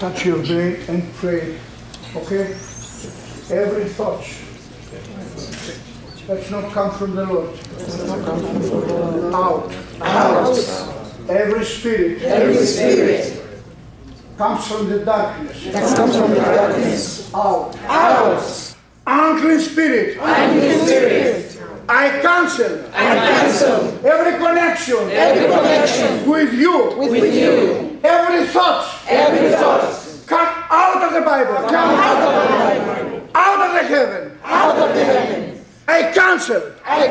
touch your brain and pray. Okay? Every thought that's not come from the Lord. Out. Out. Every spirit comes from the darkness. Out. Out. Unclean spirit. I cancel every connection with you. Every thought come out of the Bible. Out of the heaven. I cancel. And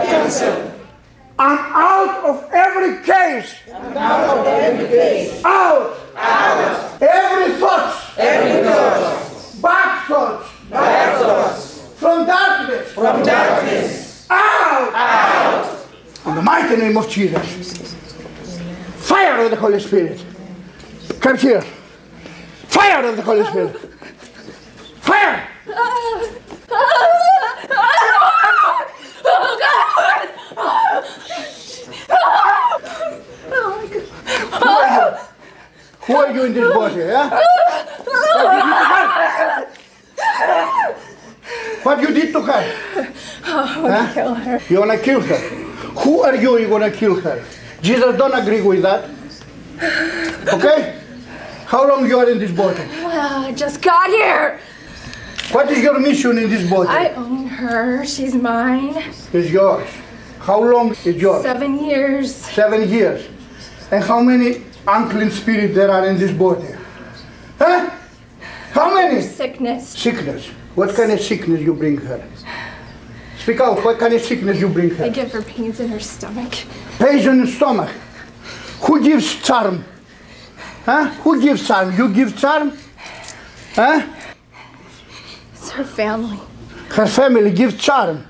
out of every case. Out. Every thought. Bad thoughts. From darkness. Out. In the mighty name of Jesus. Fire of the Holy Spirit. Come here. Fire of the Holy Spirit. Fire. Who are you in this body? What you did to her? I want to kill her. You want to kill her? Who are you? You want to kill her? Jesus don't agree with that. Okay? How long you are in this body? I just got here. What is your mission in this body? I own her. She's mine. It's yours. How long is yours? 7 years. 7 years. And how many unclean spirits there are in this body? Huh? How many? Sickness. Sickness. What kind of sickness you bring her? Speak out. What kind of sickness you bring her? I give her pains in her stomach. Pains in the stomach. Who gives charm? Huh? Who gives charm? You give charm? Huh? It's her family. Her family gives charm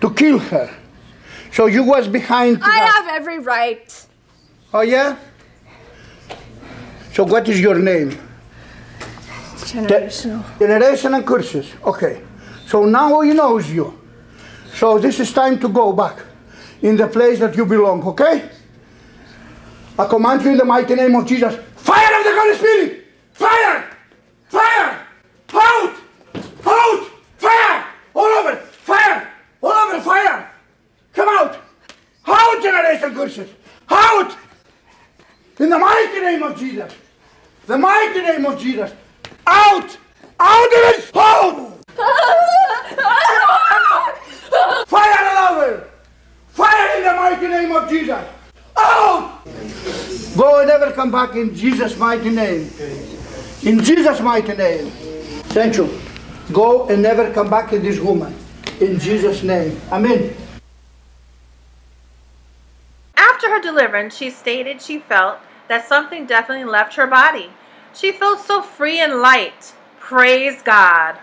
to kill her. So you was behind I that. have every right. Oh yeah? So what is your name? It's generational. Generational curses. Okay. So now he knows you. So this is time to go back in the place that you belong, okay? I command you in the mighty name of Jesus. Fire of the Holy Spirit! Fire! Fire! Out! Out! Fire! All over! Fire! All over! Fire! Come out! Out, generation curses! Out! In the mighty name of Jesus! The mighty name of Jesus! Out! Out of it! Out! Fire all over! Fire in the mighty name of Jesus! Out! Go and never come back in Jesus' mighty name. In Jesus' mighty name. Thank you. Go and never come back in this woman. In Jesus' name. Amen. After her deliverance, she stated she felt that something definitely left her body. She felt so free and light. Praise God.